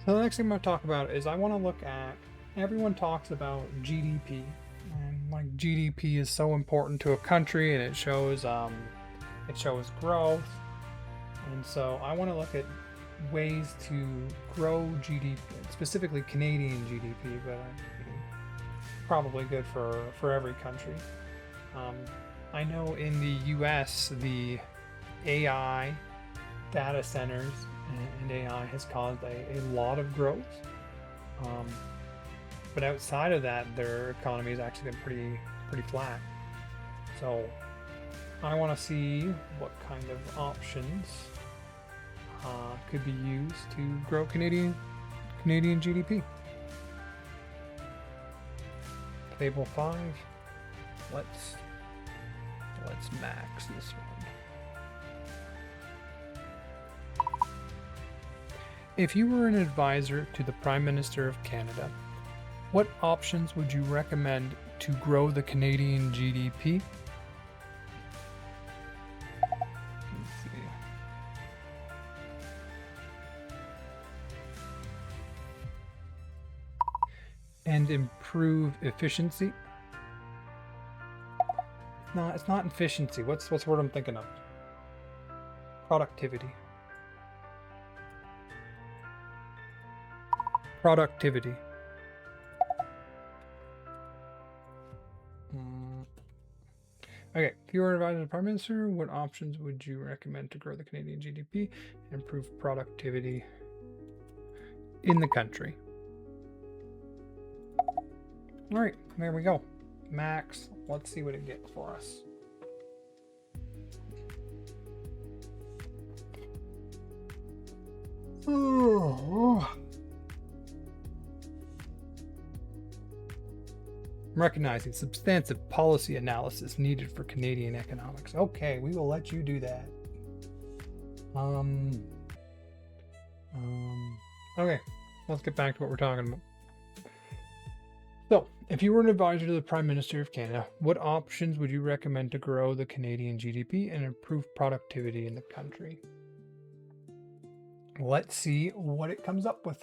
So the next thing I'm going to talk about is I want to look at, everyone talks about GDP, and like GDP is so important to a country, and it shows growth. And so I want to look at ways to grow GDP, specifically Canadian GDP, but probably good for every country. Um, I know in the US, the AI data centers and AI has caused a lot of growth. Um, but outside of that, their economy has actually been pretty flat. So I want to see what kind of options could be used to grow Canadian GDP. Table 5. Let's max this one. If you were an advisor to the Prime Minister of Canada, what options would you recommend to grow the Canadian GDP? Let's see. And improve efficiency. No, it's not efficiency. What's the word I'm thinking of? Productivity. Productivity. Okay, if you were an advisor to the Prime Minister, what options would you recommend to grow the Canadian GDP and improve productivity in the country? All right, there we go. Max, let's see what it gets for us. Recognizing substantive policy analysis needed for Canadian economics. Okay, we will let you do that. Okay, let's get back to what we're talking about. So, if you were an advisor to the Prime Minister of Canada, what options would you recommend to grow the Canadian GDP and improve productivity in the country? Let's see what it comes up with.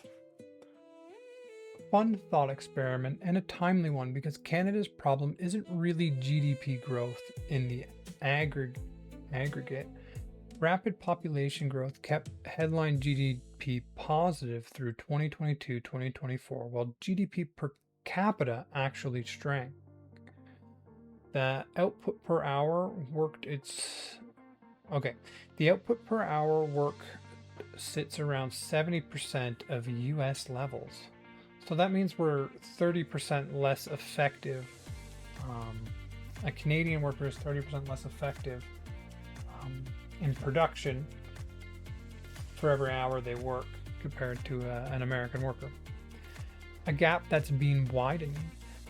Fun thought experiment and a timely one, because Canada's problem isn't really GDP growth in the aggregate. Rapid population growth kept headline GDP positive through 2022-2024, while GDP per capita actually shrank. The output per hour worked the output per hour work sits around 70% of US levels. So that means we're 30% less effective. A Canadian worker is 30% less effective in production for every hour they work compared to an American worker. A gap that's been widening.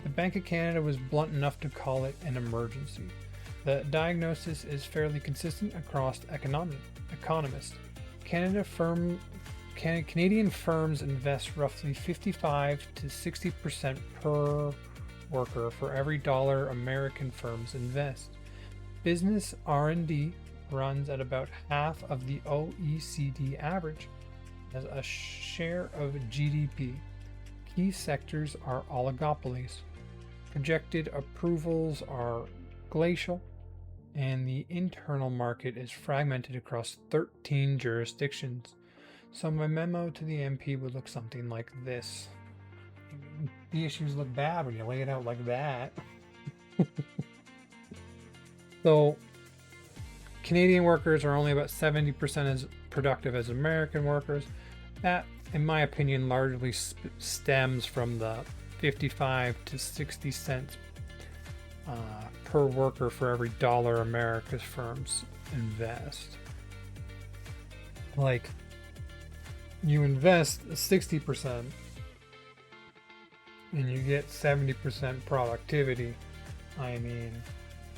The Bank of Canada was blunt enough to call it an emergency. The diagnosis is fairly consistent across economists. Canadian firms invest roughly 55 to 60% per worker for every dollar American firms invest. Business R&D runs at about half of the OECD average as a share of GDP. Key sectors are oligopolies. Projected approvals are glacial, and the internal market is fragmented across 13 jurisdictions. So my memo to the MP would look something like this. The issues look bad when you lay it out like that. So Canadian workers are only about 70% as productive as American workers. That, in my opinion, largely stems from the 55 to 60 cents per worker for every dollar America's firms invest. Like, you invest 60% and you get 70% productivity. I mean,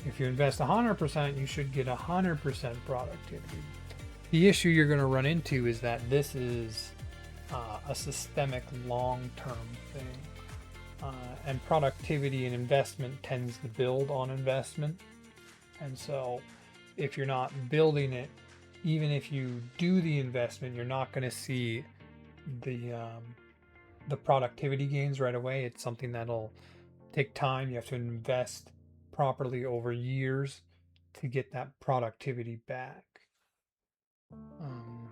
if you invest 100%, you should get 100% productivity. The issue you're going to run into is that this is a systemic long-term thing. And productivity and investment tends to build on investment. And so if you're not building it, even if you do the investment, you're not going to see the productivity gains right away. It's something that'll take time. You have to invest properly over years to get that productivity back. Um,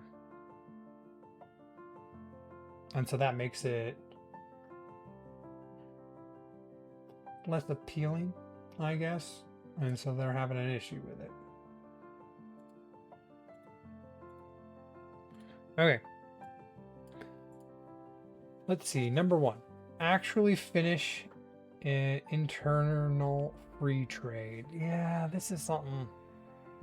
and so that makes it less appealing, I guess. And so they're having an issue with it. Okay. Let's see. Number one, actually finish internal free trade. Yeah, this is something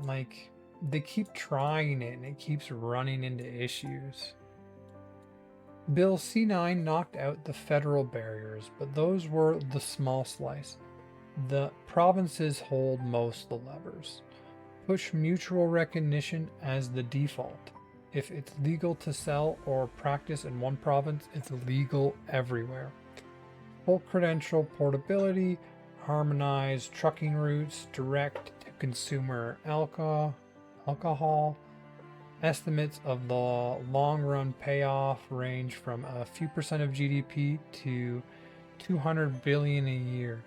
like they keep trying it and it keeps running into issues. Bill C9 knocked out the federal barriers, but those were the small slice. The provinces hold most of the levers. Push mutual recognition as the default. If it's legal to sell or practice in one province, it's legal everywhere. Full credential portability, harmonized trucking routes, direct to consumer alcohol. Estimates of the long run payoff range from a few percent of GDP to 200 billion a year,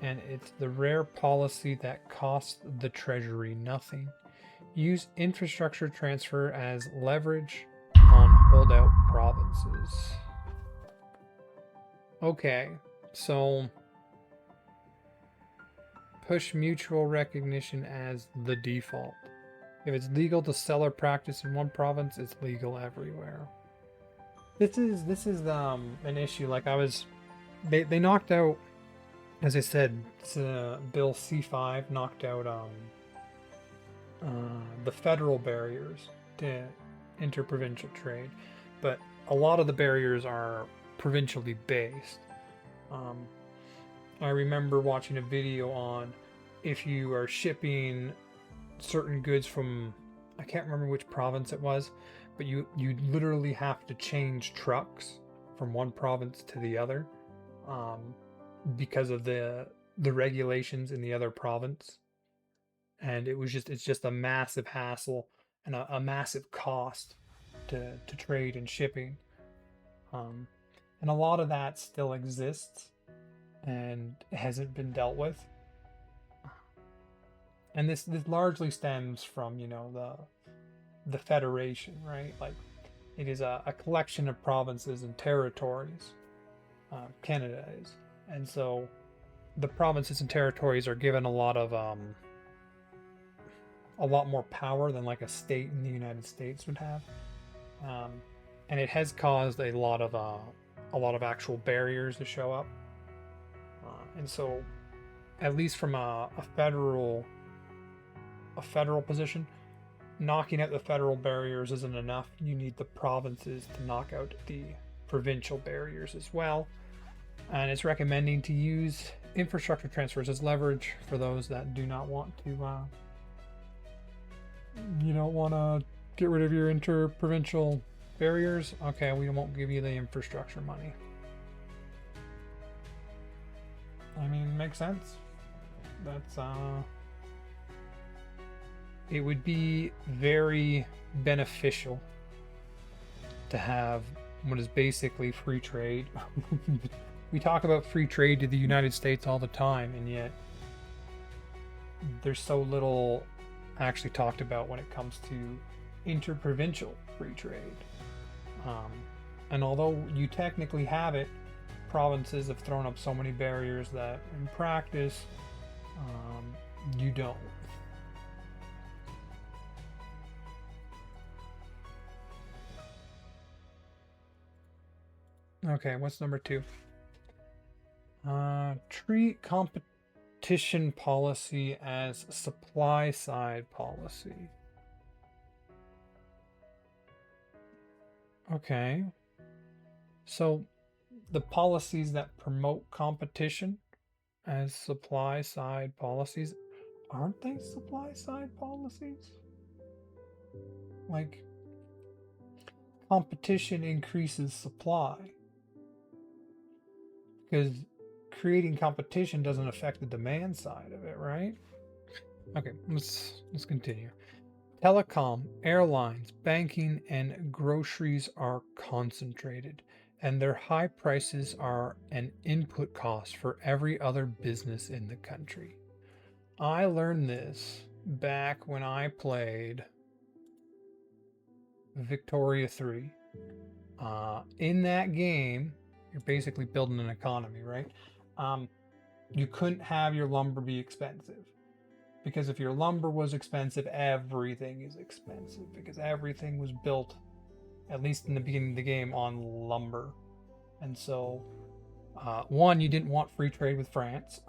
and it's the rare policy that costs the treasury nothing. Use infrastructure transfer as leverage on holdout provinces. Okay, so push mutual recognition as the default. If it's legal to sell or practice in one province, it's legal everywhere. This is an issue. Like they knocked out, as I said, Bill C5 knocked out the federal barriers to interprovincial trade, but a lot of the barriers are provincially based. I remember watching a video on if you are shipping certain goods from, I can't remember which province it was, but you literally have to change trucks from one province to the other because of the regulations in the other province, and it's just a massive hassle and a massive cost to trade and shipping, and a lot of that still exists and hasn't been dealt with. And this largely stems from, the federation, right? Like it is a collection of provinces and territories. Canada is, and so the provinces and territories are given a lot more power than like a state in the United States would have, and it has caused a lot of actual barriers to show up. And so, at least from a federal position, knocking out the federal barriers isn't enough. You need the provinces to knock out the provincial barriers as well. And it's recommending to use infrastructure transfers as leverage for those that do not want to, you don't want to get rid of your interprovincial barriers. Okay, we won't give you the infrastructure money. I mean, makes sense. That's it would be very beneficial to have what is basically free trade. We talk about free trade to the United States all the time, and yet there's so little actually talked about when it comes to interprovincial free trade. And although you technically have it, provinces have thrown up so many barriers that in practice, you don't. Okay, what's number 2? Treat competition policy as supply side policy. Okay. So the policies that promote competition as supply side policies, aren't they supply side policies? Like, competition increases supply. Because creating competition doesn't affect the demand side of it, right? Okay, let's continue. Telecom, airlines, banking, and groceries are concentrated, and their high prices are an input cost for every other business in the country. I learned this back when I played Victoria 3. In that game, you're basically building an economy, right? Um, you couldn't have your lumber be expensive. Because if your lumber was expensive, everything is expensive. Because everything was built, at least in the beginning of the game, on lumber. And so, one, you didn't want free trade with France.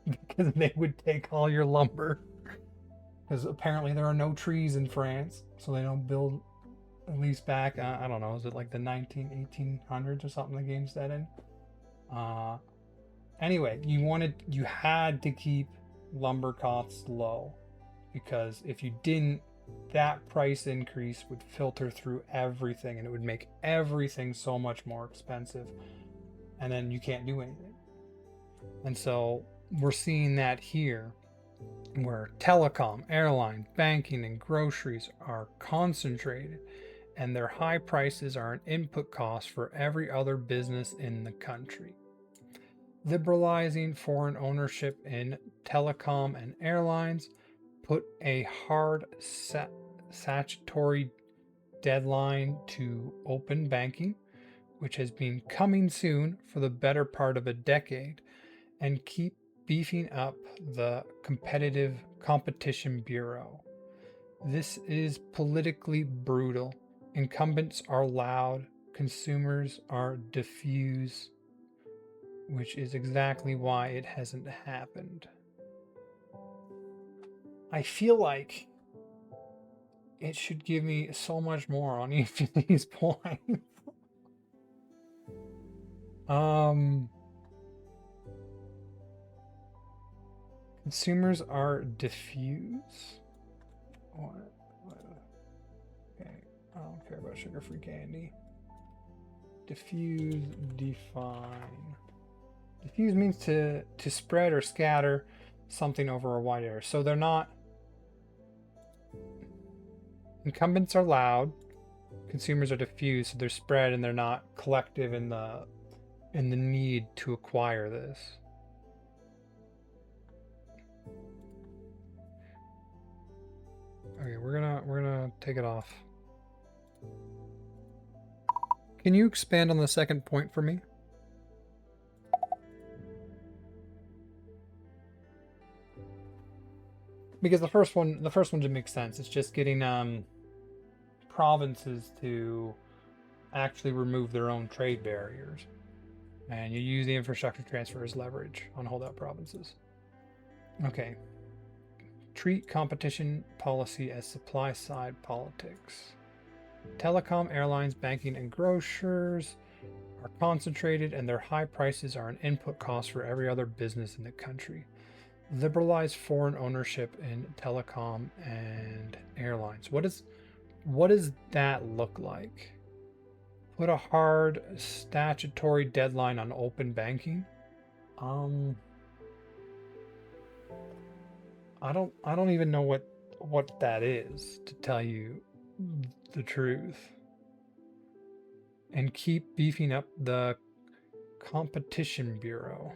Because they would take all your lumber. Because apparently there are no trees in France. So they don't build, at least back, I don't know, is it like the 1800s or something the game's set in? Anyway, you had to keep lumber costs low, because if you didn't, that price increase would filter through everything and it would make everything so much more expensive, and then you can't do anything. And so we're seeing that here, where telecom, airline, banking, and groceries are concentrated, and their high prices are an input cost for every other business in the country. Liberalizing foreign ownership in telecom and airlines put a hard statutory deadline to open banking, which has been coming soon for the better part of a decade, and keep beefing up the Competitive Competition Bureau. This is politically brutal. Incumbents are loud, consumers are diffuse, which is exactly why it hasn't happened. I feel like it should give me so much more on each of these points. Consumers are diffuse. What? Okay, I don't care about sugar-free candy. Diffuse, define. Diffuse means to spread or scatter something over a wide area. So they're not. Incumbents are loud. Consumers are diffuse, so they're spread and they're not collective in the need to acquire this. Okay, we're gonna take it off. Can you expand on the second point for me? Because the first one didn't make sense. It's just getting provinces to actually remove their own trade barriers, and you use the infrastructure transfer as leverage on holdout provinces. Okay. Treat competition policy as supply side politics. Telecom, airlines, banking, and grocers are concentrated, and their high prices are an input cost for every other business in the country. Liberalize foreign ownership in telecom and airlines. What does that look like? Put a hard statutory deadline on open banking. I don't even know what that is, to tell you the truth. And keep beefing up the Competition Bureau.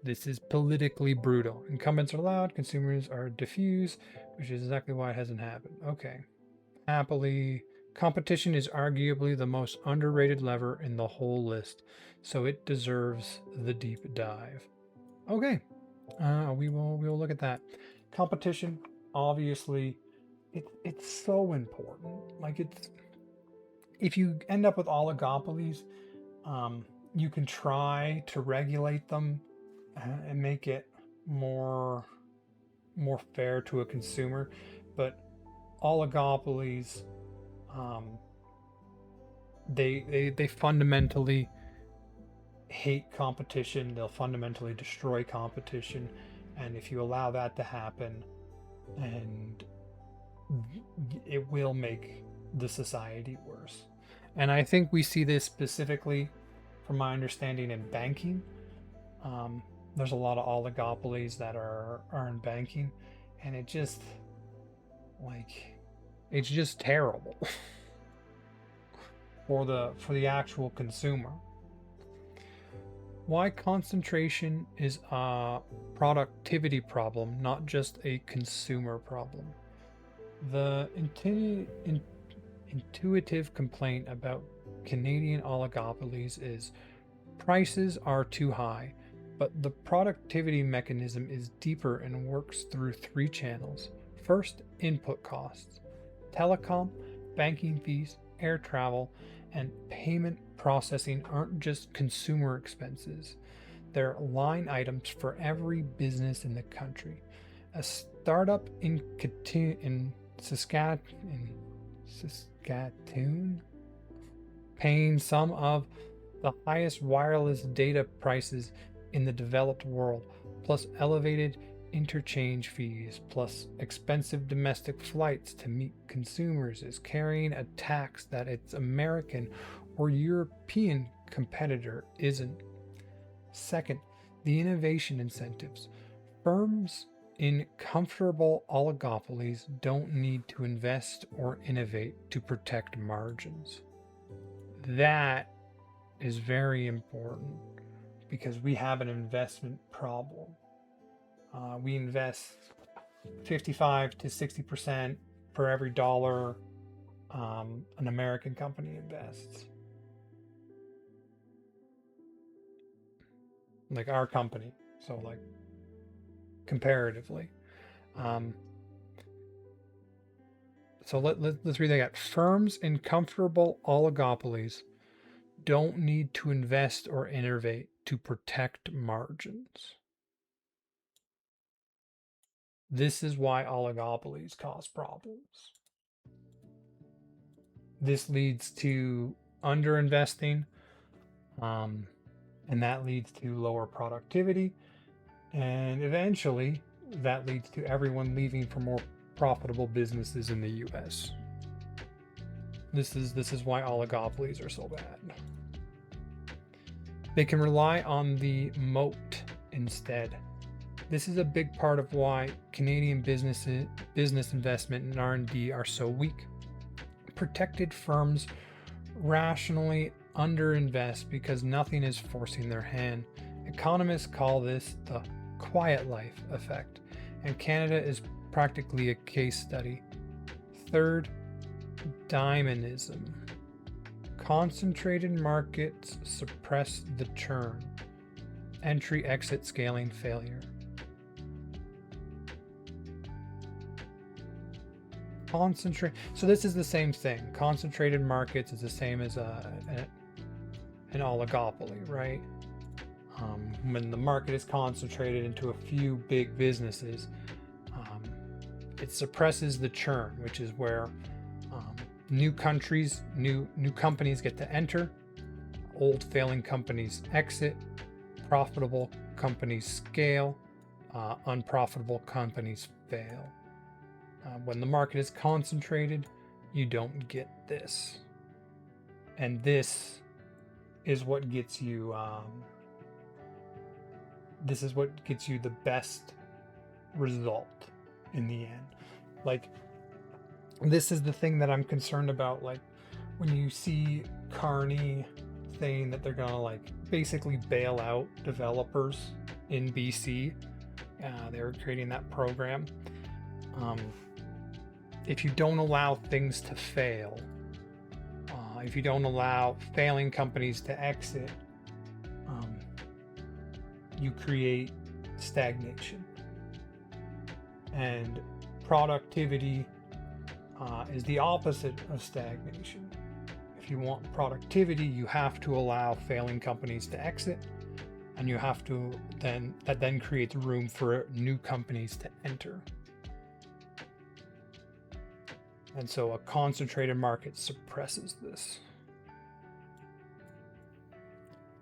This is politically brutal. Incumbents are loud, consumers are diffuse, which is exactly why it hasn't happened. Okay. Happily, competition is arguably the most underrated lever in the whole list, so it deserves the deep dive. Okay. We will look at that. Competition, obviously, it's so important. Like, it's, if you end up with oligopolies, you can try to regulate them and make it more fair to a consumer, but oligopolies, they fundamentally hate competition. They'll fundamentally destroy competition, and if you allow that to happen, and it will make the society worse. And I think we see this specifically, from my understanding, in banking. There's a lot of oligopolies that are in banking, and it just, Like, it's just terrible for the actual consumer. Why concentration is a productivity problem, not just a consumer problem. The intuitive complaint about Canadian oligopolies is prices are too high, but the productivity mechanism is deeper and works through three channels. First, input costs. Telecom, banking fees, air travel, and payment processing aren't just consumer expenses. They're line items for every business in the country. A startup in Saskatoon, paying some of the highest wireless data prices in the developed world, plus elevated interchange fees, plus expensive domestic flights to meet consumers, is carrying a tax that its American or European competitor isn't. Second, the innovation incentives. Firms in comfortable oligopolies don't need to invest or innovate to protect margins. That is very important because we have an investment problem. We invest 55 to 60% for every dollar an American company invests. Like our company. So, like, comparatively. So let's read that again. Firms in comfortable oligopolies don't need to invest or innovate to protect margins. This is why oligopolies cause problems. This leads to underinvesting, and that leads to lower productivity, and eventually that leads to everyone leaving for more profitable businesses in the US. This is why oligopolies are so bad. They can rely on the moat instead. This is a big part of why Canadian business investment and R&D are so weak. Protected firms rationally underinvest because nothing is forcing their hand. Economists call this the quiet life effect, and Canada is practically a case study. Third, dynamism. Concentrated markets suppress the churn. Entry-exit scaling failure. So this is the same thing. Concentrated markets is the same as an oligopoly, right? When the market is concentrated into a few big businesses, it suppresses the churn, which is where new companies get to enter, old failing companies exit, profitable companies scale, unprofitable companies fail. When the market is concentrated, you don't get this. And this is what gets you the best result in the end. Like, this is the thing that I'm concerned about. Like, when you see Carney saying that they're gonna, like, basically bail out developers in BC, they were creating that program. If you don't allow things to fail, if you don't allow failing companies to exit, you create stagnation. And productivity is the opposite of stagnation. If you want productivity, you have to allow failing companies to exit, and you have to then creates room for new companies to enter. And so a concentrated market suppresses this,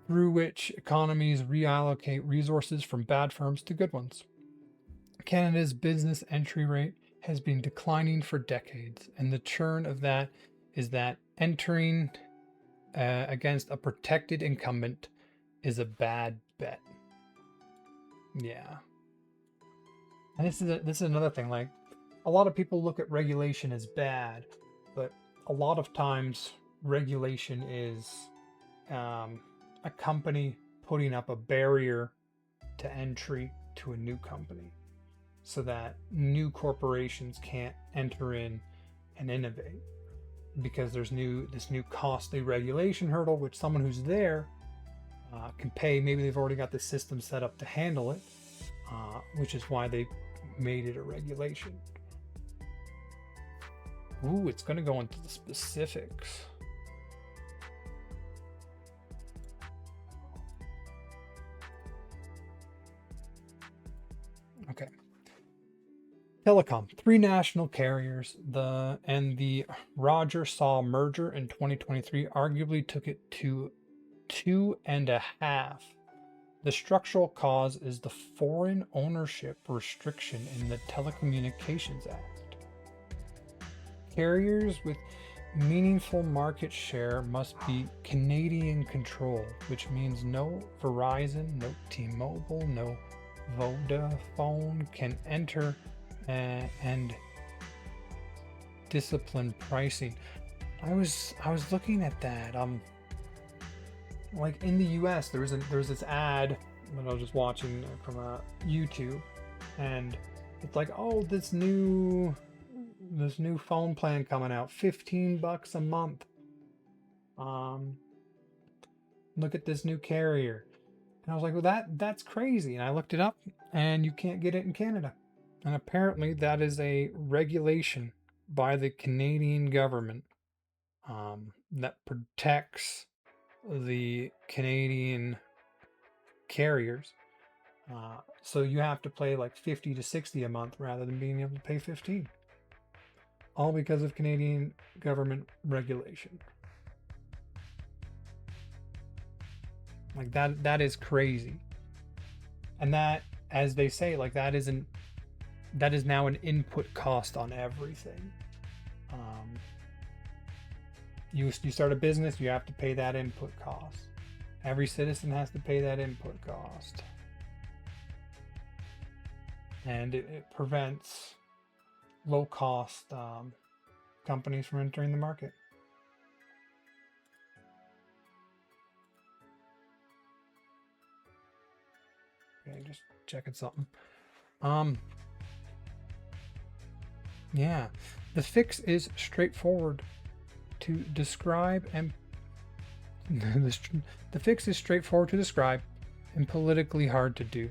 through which economies reallocate resources from bad firms to good ones. Canada's business entry rate has been declining for decades, and the churn of that is that entering against a protected incumbent is a bad bet. Yeah. And this is another thing. Like, a lot of people look at regulation as bad, but a lot of times regulation is a company putting up a barrier to entry to a new company so that new corporations can't enter in and innovate, because there's this new costly regulation hurdle which someone who's there can pay. Maybe they've already got the system set up to handle it, which is why they made it a regulation. Ooh, it's going to go into the specifics. Okay. Telecom, 3 national carriers. The Roger-Saw merger in 2023 arguably took it to 2.5. The structural cause is the foreign ownership restriction in the Telecommunications Act. Carriers with meaningful market share must be Canadian controlled, which means no Verizon, no T-Mobile, no Vodafone can enter and discipline pricing. I was looking at that. Like in the US, there was this ad that I was just watching from YouTube, and it's like, oh, this new phone plan coming out, $15 a month. Look at this new carrier. And I was like, well, that's crazy. And I looked it up, and you can't get it in Canada. And apparently that is a regulation by the Canadian government that protects the Canadian carriers. So you have to pay like 50 to 60 a month rather than being able to pay 15. All because of Canadian government regulation. Like that is crazy. And that, as they say, like that is now an input cost on everything. You start a business, you have to pay that input cost. Every citizen has to pay that input cost. And it prevents low-cost companies from entering the market. Okay, just checking something. Yeah, the fix is straightforward to describe and the fix is straightforward to describe and politically hard to do.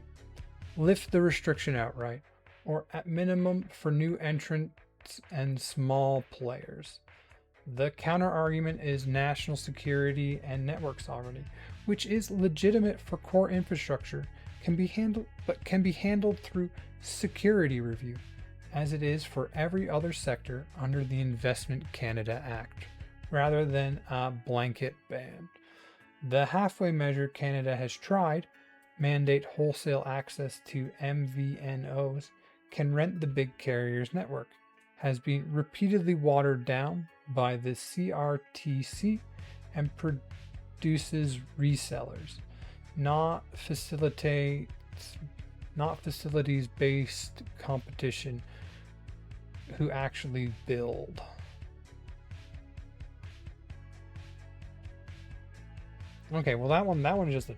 Lift the restriction outright, or at minimum for new entrants and small players. The counter argument is national security and network sovereignty, which is legitimate for core infrastructure, can be handled through security review, as it is for every other sector under the Investment Canada Act, rather than a blanket ban. The halfway measure Canada has tried, mandate wholesale access to MVNOs, can rent the big carriers' network, has been repeatedly watered down by the CRTC and produces resellers, not facilities-based competition who actually build. Okay, well that one's just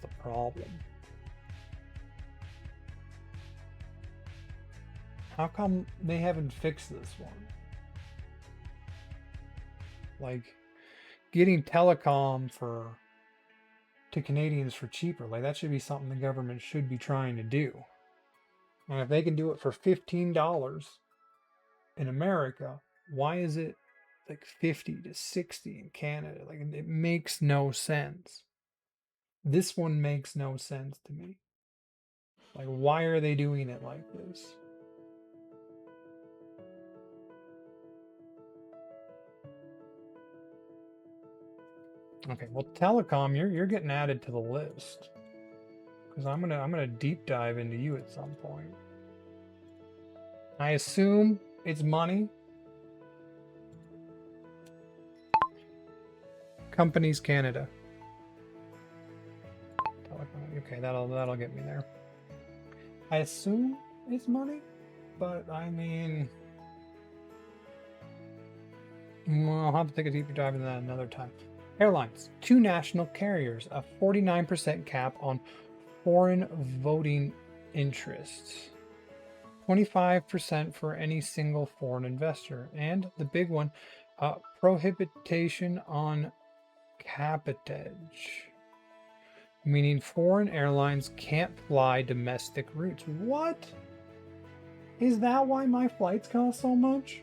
a problem. How come they haven't fixed this one? Like getting telecom to Canadians for cheaper, like that should be something the government should be trying to do. And if they can do it for $15 in America, why is it like 50 to 60 in Canada? Like it makes no sense. This one makes no sense to me. Like, why are they doing it like this? Okay, well, telecom, you're getting added to the list, because I'm gonna deep dive into you at some point. I assume it's money. Companies Canada. Telecom. Okay, that'll get me there. I assume it's money. but I mean, well, I'll have to take a deeper dive into that another time. Airlines. 2 national carriers. A 49% cap on foreign voting interests. 25% for any single foreign investor. And the big one, prohibition on cabotage. Meaning foreign airlines can't fly domestic routes. What? Is that why my flights cost so much?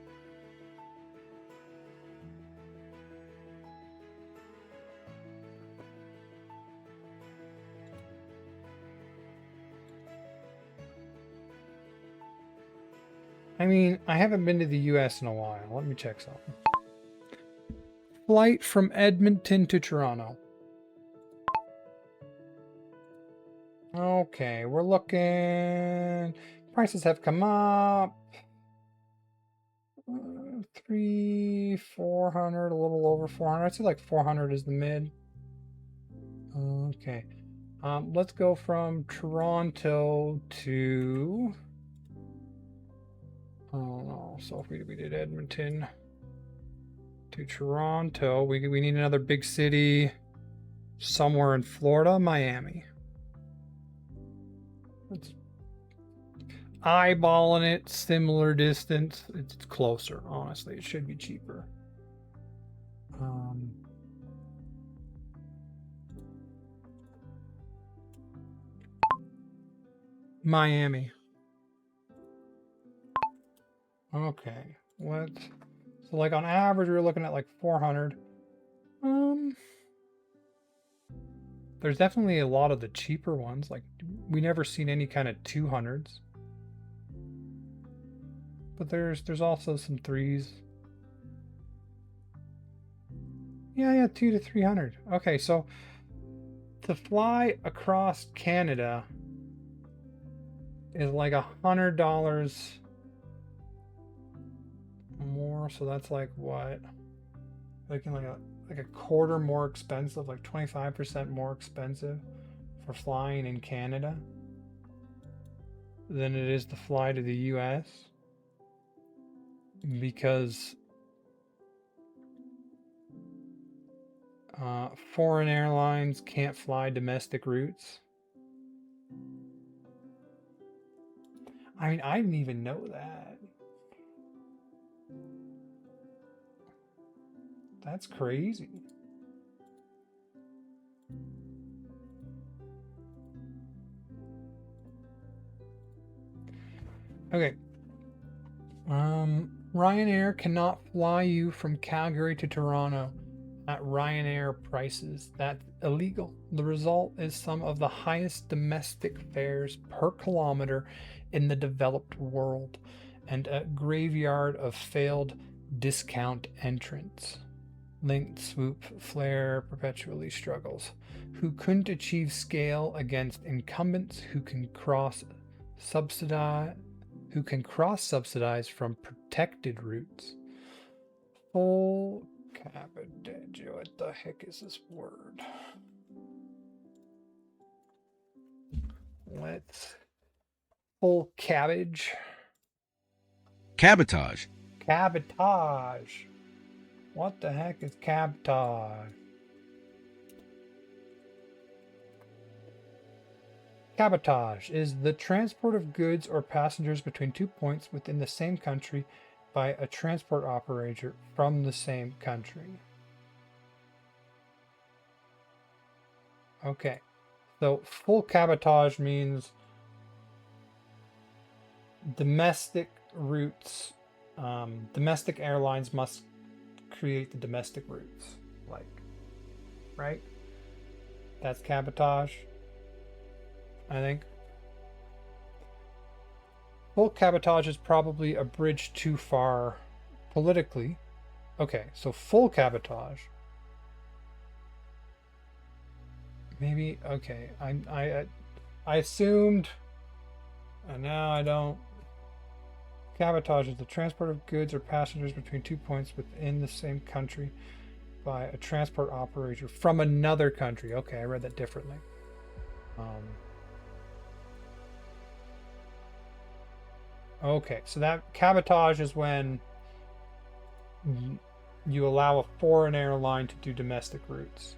I mean, I haven't been to the US in a while. Let me check something. Flight from Edmonton to Toronto. Okay, we're looking. Prices have come up. 400, a little over 400. I'd say like 400 is the mid. Okay. Let's go from Toronto to. Oh no, so if we did Edmonton to Toronto, we need another big city somewhere in Florida, Miami. It's eyeballing it, similar distance. It's closer, honestly. It should be cheaper. Miami. Okay, so like on average we're looking at like 400. There's definitely a lot of the cheaper ones. Like we never seen any kind of 200s. But there's also some 3s. Yeah, 2 to 300. Okay, so to fly across Canada is like $100 more, so that's like what? Like a quarter more expensive, like 25% more expensive for flying in Canada than it is to fly to the US, because foreign airlines can't fly domestic routes. I mean, I didn't even know that. That's crazy. Okay. Ryanair cannot fly you from Calgary to Toronto at Ryanair prices. That's illegal. The result is some of the highest domestic fares per kilometer in the developed world, and a graveyard of failed discount entrants. Linked Swoop Flare perpetually struggles. Who couldn't achieve scale against incumbents who can cross subsidize from protected routes. Full cabbage. What the heck is this word? Full cabbage. Cabotage. Cabotage. What the heck is cabotage? Cabotage is the transport of goods or passengers between 2 points within the same country by a transport operator from the same country. Okay, so full cabotage means domestic routes. Domestic airlines must create the domestic routes, right? That's cabotage, I think. Full cabotage is probably a bridge too far politically. Okay, so full cabotage. Maybe, okay, I assumed, and now I don't. Cabotage is the transport of goods or passengers between 2 points within the same country by a transport operator from another country. Okay, I read that differently. Okay, so that cabotage is when you allow a foreign airline to do domestic routes.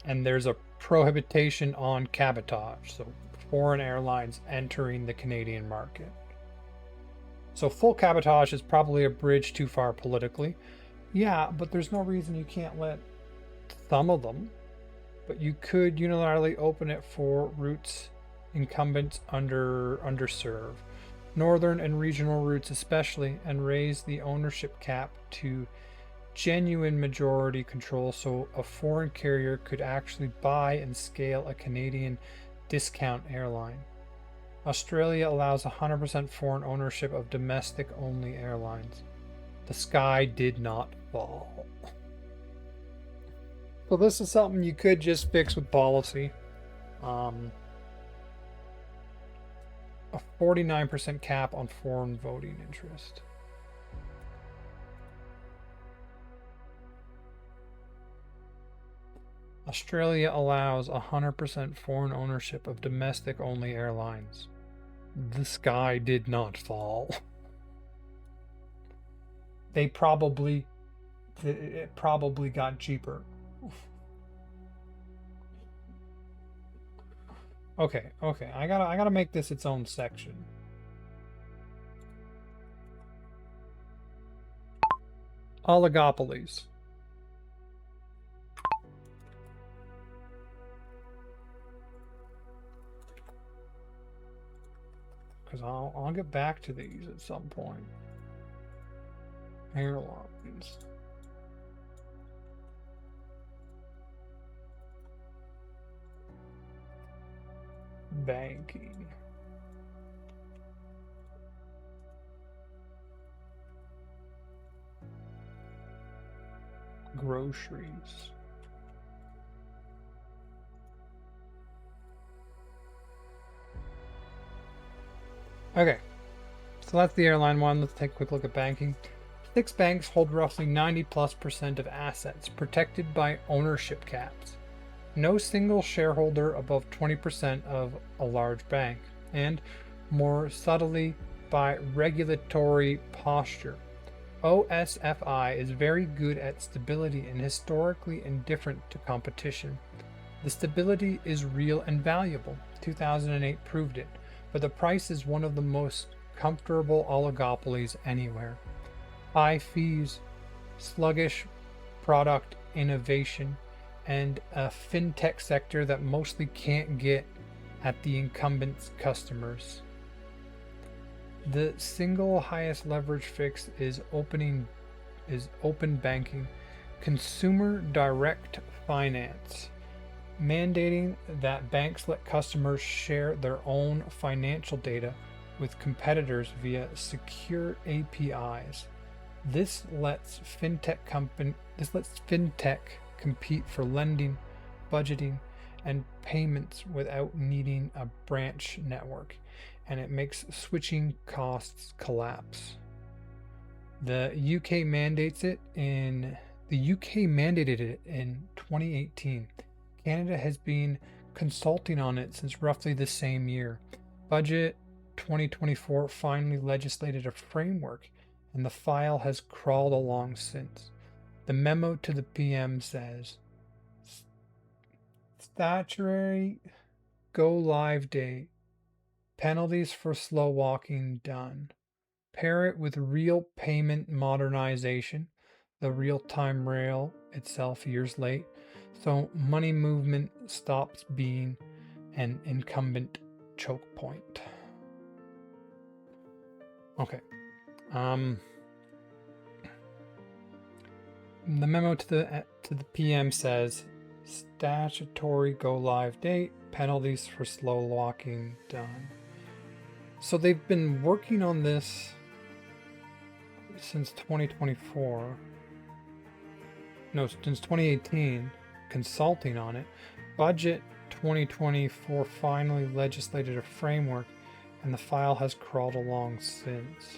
And there's a prohibition on cabotage, so foreign airlines entering the Canadian market. So full cabotage is probably a bridge too far politically. Yeah, but there's no reason you can't let some of them. But you could unilaterally open it for routes incumbents underserved, northern and regional routes especially, and raise the ownership cap to genuine majority control so a foreign carrier could actually buy and scale a Canadian discount airline. Australia allows 100% foreign ownership of domestic only airlines. The sky did not fall. So this is something you could just fix with policy. A 49% cap on foreign voting interest. Australia allows 100% foreign ownership of domestic-only airlines. The sky did not fall. It probably got cheaper. Okay, I gotta make this its own section. Oligopolies. Because I'll get back to these at some point. Airlines. Banking. Groceries. Okay, so that's the airline one. Let's take a quick look at banking. 6 banks hold roughly 90+% of assets, protected by ownership caps. No single shareholder above 20% of a large bank, and more subtly by regulatory posture. OSFI is very good at stability and historically indifferent to competition. The stability is real and valuable. 2008 proved it, but the price is one of the most comfortable oligopolies anywhere. High fees, sluggish product innovation, and a fintech sector that mostly can't get at the incumbents' customers. The single highest leverage fix is open banking, consumer direct finance, mandating that banks let customers share their own financial data with competitors via secure APIs. This lets fintech compete for lending, budgeting, and payments without needing a branch network, and it makes switching costs collapse. The UK mandated it in 2018. Canada has been consulting on it since roughly the same year. Budget 2024 finally legislated a framework, and the file has crawled along since. The memo to the PM says, statutory go live date, penalties for slow walking done. Pair it with real payment modernization, the real-time rail itself years late, so money movement stops being an incumbent choke point. Okay. The memo to the PM says statutory go live date, penalties for slow walking done. So they've been working on this since 2024. No, since 2018, consulting on it. Budget 2024 finally legislated a framework, and the file has crawled along since.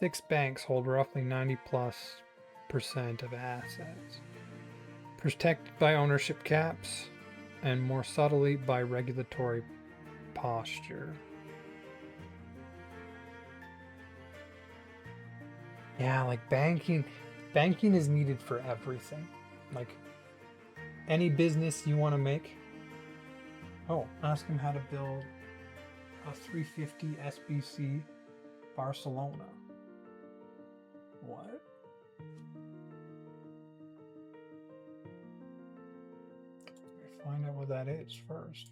6 banks hold roughly 90+% of assets, protected by ownership caps and more subtly by regulatory posture. Yeah, like banking is needed for everything. Like any business you want to make. Oh, ask him how to build a 350 SBC Barcelona. What? Find out what that is first.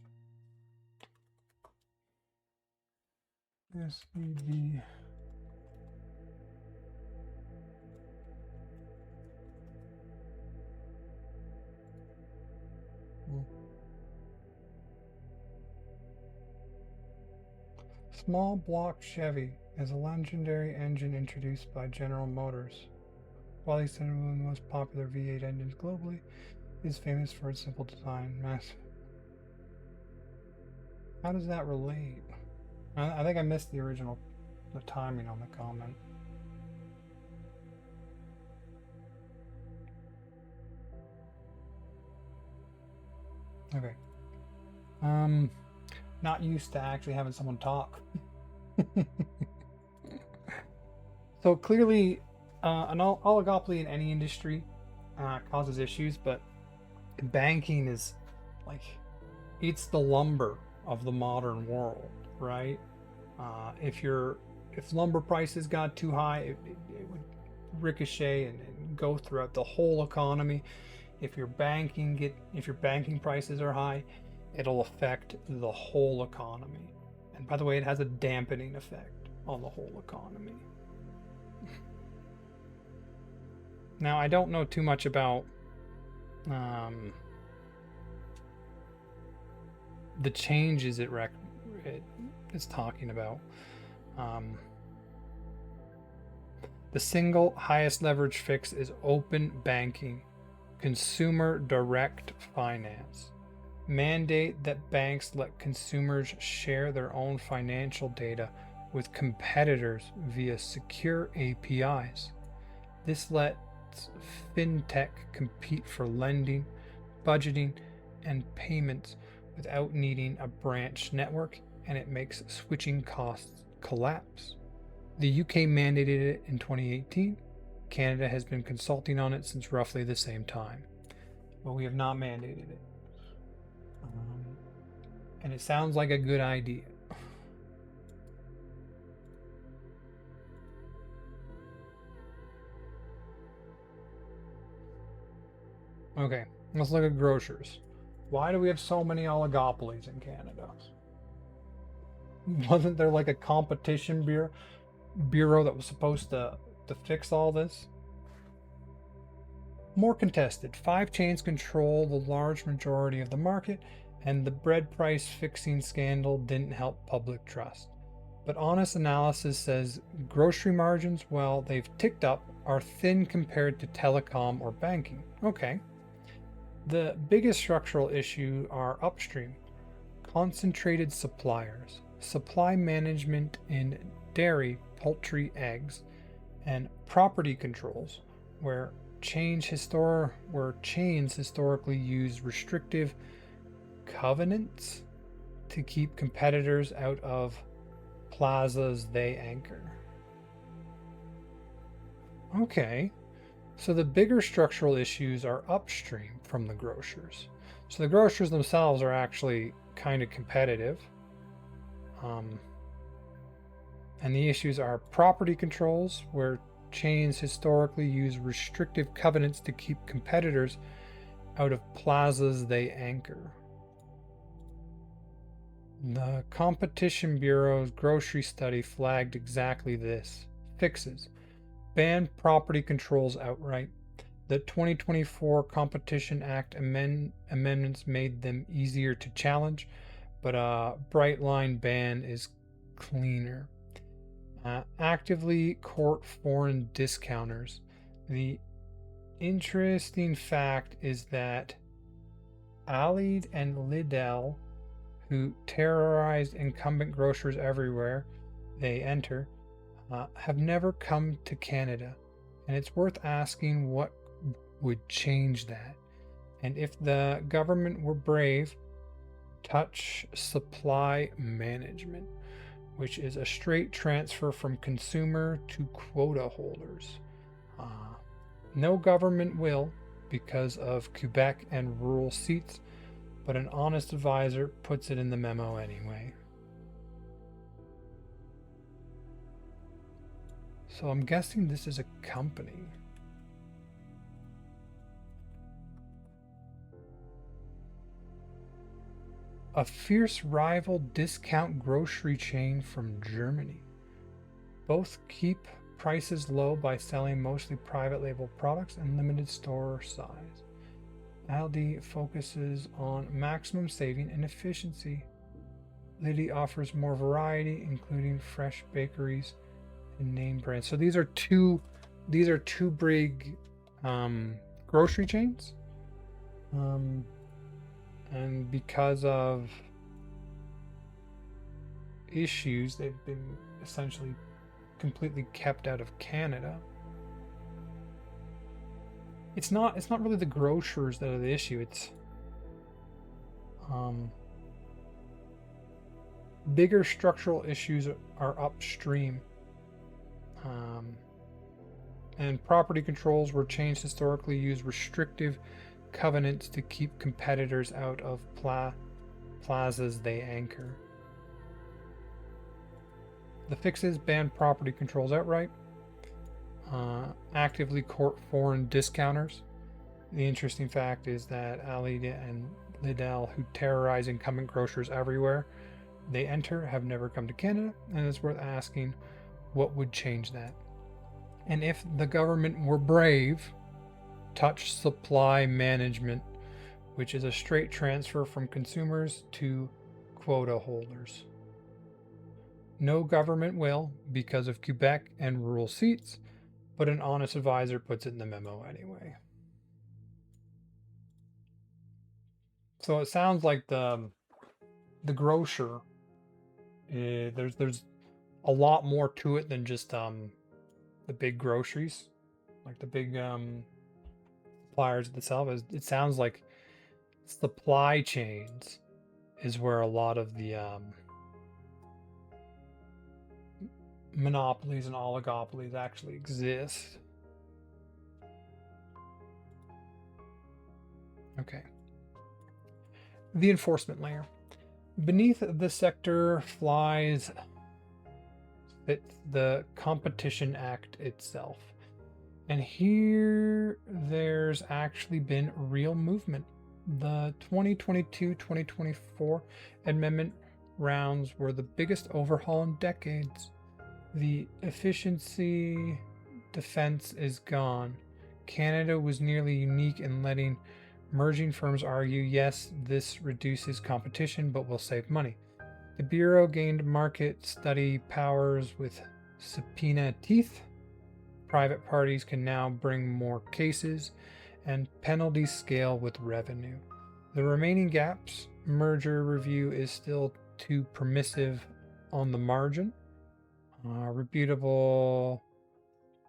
SBB. Small block Chevy is a legendary engine introduced by General Motors. While he's one of the most popular V8 engines globally, it is famous for its simple design. How does that relate? I think I missed the timing on the comment. Okay. Not used to actually having someone talk. So clearly, an oligopoly in any industry causes issues, but banking is like, it's the lumber of the modern world, right? If lumber prices got too high, it would ricochet and go throughout the whole economy. If your banking prices are high, it'll affect the whole economy. And by the way, it has a dampening effect on the whole economy. Now, I don't know too much about the changes it's talking about. The single highest leverage fix is open banking, consumer direct finance. Mandate that banks let consumers share their own financial data with competitors via secure APIs. This lets fintech compete for lending, budgeting, and payments without needing a branch network, and it makes switching costs collapse. The UK mandated it in 2018. Canada has been consulting on it since roughly the same time. But we have not mandated it. And it sounds like a good idea. Okay, let's look at grocers. Why do we have so many oligopolies in Canada? Wasn't there like a competition bureau that was supposed to fix all this? More contested. 5 chains control the large majority of the market, and the bread price fixing scandal didn't help public trust. But honest analysis says grocery margins, while they've ticked up, are thin compared to telecom or banking. Okay. The biggest structural issue are upstream, concentrated suppliers, supply management in dairy, poultry, eggs, and property controls, where chains historically use restrictive covenants to keep competitors out of plazas they anchor. Okay, so the bigger structural issues are upstream from the grocers. So the grocers themselves are actually kind of competitive. And the issues are property controls, where chains historically use restrictive covenants to keep competitors out of plazas they anchor. The Competition Bureau's grocery study flagged exactly this. Fixes. Ban property controls outright. The 2024 Competition Act amendments made them easier to challenge, but a bright line ban is cleaner. Actively court foreign discounters. The interesting fact is that Allied and Lidl, who terrorized incumbent grocers everywhere they enter, have never come to Canada, and it's worth asking what would change that. And if the government were brave, touch supply management, which is a straight transfer from consumer to quota holders. Uh, no government will, because of Quebec and rural seats, but an honest advisor puts it in the memo anyway. So I'm guessing this is a company. A fierce rival discount grocery chain from Germany. Both keep prices low by selling mostly private label products and limited store size. Aldi focuses on maximum saving and efficiency. Lidl offers more variety, including fresh bakeries and name brands. So these are two big grocery chains. And because of issues, they've been essentially completely kept out of Canada. It's not really the grocers that are the issue. It's bigger structural issues are upstream. And property controls were changed historically, use restrictive covenants to keep competitors out of plazas they anchor. The fixes ban property controls outright, actively court foreign discounters. The interesting fact is that Aldi and Lidl, who terrorize incumbent grocers everywhere they enter, have never come to Canada, and it's worth asking what would change that. And if the government were brave, touch supply management, which is a straight transfer from consumers to quota holders. No government will, because of Quebec and rural seats, but an honest advisor puts it in the memo anyway. So it sounds like the grocer, there's a lot more to it than just the big groceries, like the big suppliers themselves. It sounds like supply chains is where a lot of the monopolies and oligopolies actually exist. Okay. The enforcement layer. Beneath the sector flies the Competition Act itself. And here there's actually been real movement. The 2022-2024 amendment rounds were the biggest overhaul in decades. The efficiency defense is gone. Canada was nearly unique in letting merging firms argue, yes, this reduces competition, but will save money. The Bureau gained market study powers with subpoena teeth. Private parties can now bring more cases, and penalties scale with revenue. The remaining gaps, merger review is still too permissive on the margin. Reputable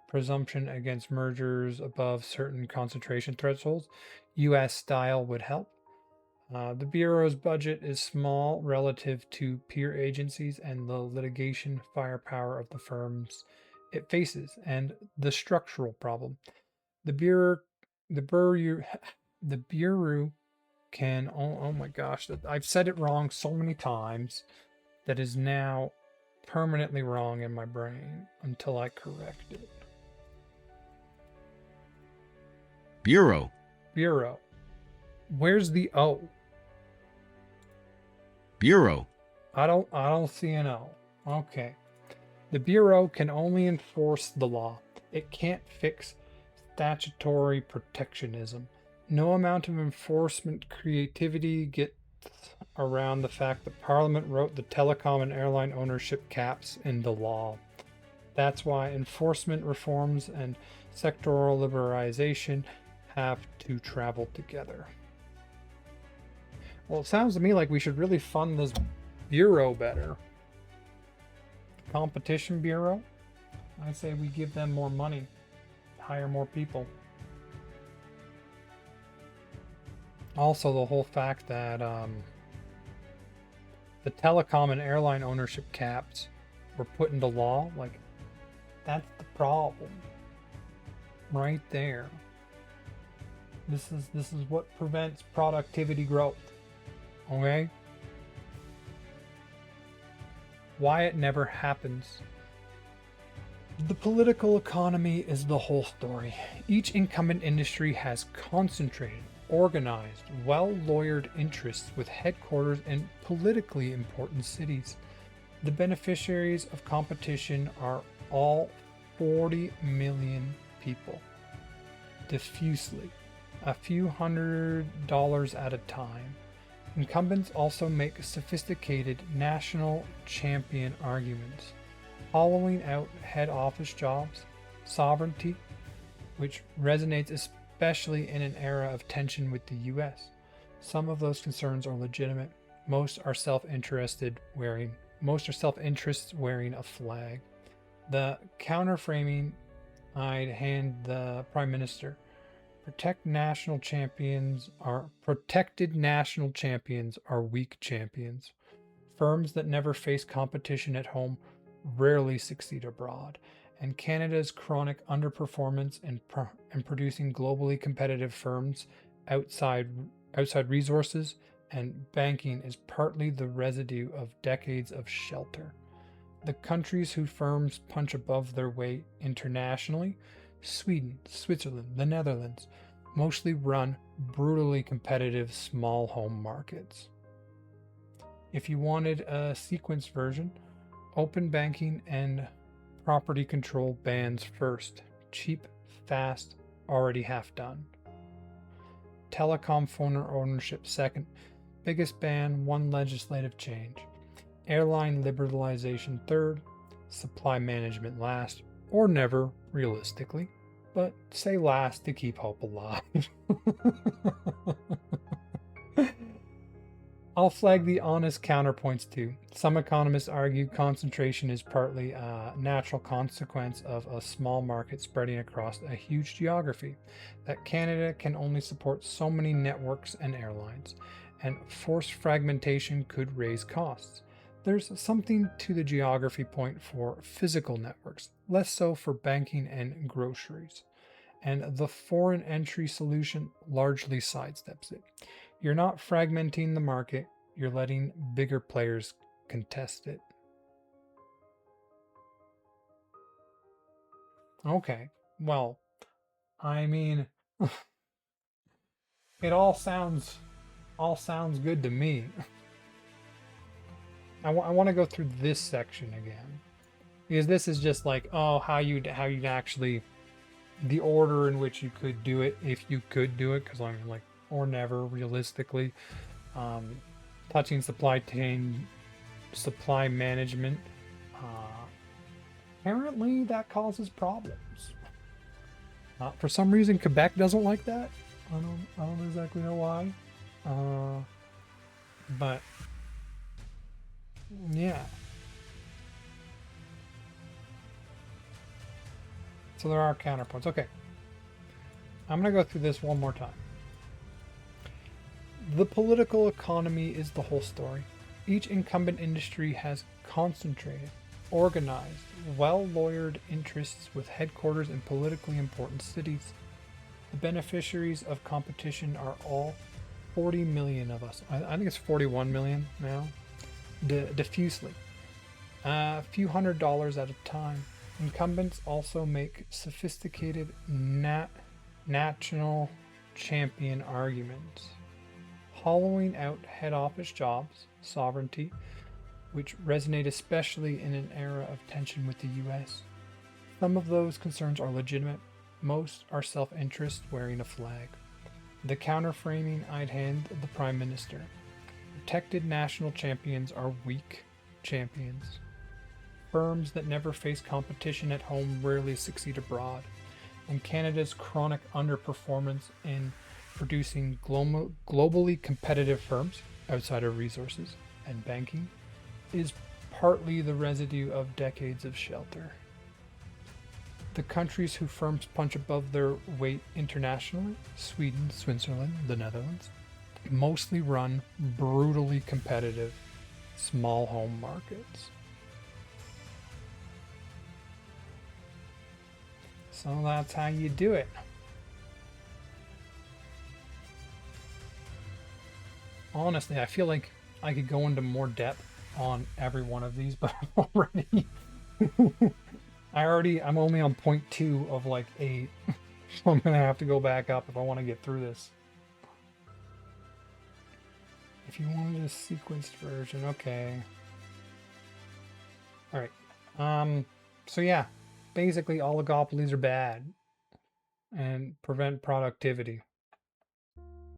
presumption against mergers above certain concentration thresholds, US style, would help. The Bureau's budget is small relative to peer agencies and the litigation firepower of the firms it faces, and the structural problem. The Bureau can, oh my gosh, I've said it wrong so many times that is now permanently wrong in my brain until I correct it. Bureau. Where's the O? Bureau. I don't see an O. Okay. The Bureau can only enforce the law. It can't fix statutory protectionism. No amount of enforcement creativity gets around the fact that Parliament wrote the telecom and airline ownership caps into law. That's why enforcement reforms and sectoral liberalization have to travel together. Well, it sounds to me like we should really fund this Bureau better. Competition Bureau? I say we give them more money, hire more people. Also, the whole fact that the telecom and airline ownership caps were put into law, like, that's the problem right there. This is what prevents productivity growth. Okay? Why it never happens. The political economy is the whole story. Each incumbent industry has concentrated, organized, well-lawyered interests with headquarters in politically important cities. The beneficiaries of competition are all 40 million people, diffusely, a few $100 at a time. Incumbents also make sophisticated national champion arguments, hollowing out head office jobs, sovereignty, which resonates especially in an era of tension with the US. Some of those concerns are legitimate. Most are self-interests wearing a flag. The counterframing I'd hand the Prime Minister. Protected national champions are weak champions. Firms that never face competition at home rarely succeed abroad, and Canada's chronic underperformance in producing globally competitive firms outside resources and banking is partly the residue of decades of shelter. The countries whose firms punch above their weight internationally, Sweden, Switzerland, the Netherlands, mostly run brutally competitive small home markets. If you wanted a sequenced version, open banking and property control bans first. Cheap, fast, already half done. Telecom phone ownership second. Biggest ban, one legislative change. Airline liberalization third. Supply management last, or never, realistically. But say last to keep hope alive. I'll flag the honest counterpoints too. Some economists argue concentration is partly a natural consequence of a small market spreading across a huge geography, that Canada can only support so many networks and airlines, and forced fragmentation could raise costs. There's something to the geography point for physical networks, less so for banking and groceries. And the foreign entry solution largely sidesteps it. You're not fragmenting the market, you're letting bigger players contest it. Okay, well, I mean, it all sounds good to me. I want to go through this section again, because this is just like, oh, how you'd actually, the order in which you could do it, if you could do it, because I'm like, or never, realistically. Touching supply chain, supply management. Apparently that causes problems. For some reason, Quebec doesn't like that. I don't exactly know why. But yeah. So there are counterpoints. Okay. I'm going to go through this one more time. The political economy is the whole story. Each incumbent industry has concentrated, organized, well-lawyered interests with headquarters in politically important cities. The beneficiaries of competition are all 40 million of us. I think it's 41 million now. Diffusely. A few $100 at a time. Incumbents also make sophisticated national champion arguments, hollowing out head office jobs, sovereignty, which resonate especially in an era of tension with the US. Some of those concerns are legitimate. Most are self-interest wearing a flag. The counterframing I'd hand the Prime Minister. Protected national champions are weak champions. Firms that never face competition at home rarely succeed abroad, and Canada's chronic underperformance in producing globally competitive firms outside of resources and banking is partly the residue of decades of shelter. The countries whose firms punch above their weight internationally, Sweden, Switzerland, the Netherlands, mostly run brutally competitive small home markets. So that's how you do it. Honestly, I feel like I could go into more depth on every one of these, but I'm only on point 2 of like 8. So I'm gonna have to go back up if I want to get through this. If you wanted a sequenced version, okay. Alright. So yeah, basically oligopolies are bad and prevent productivity.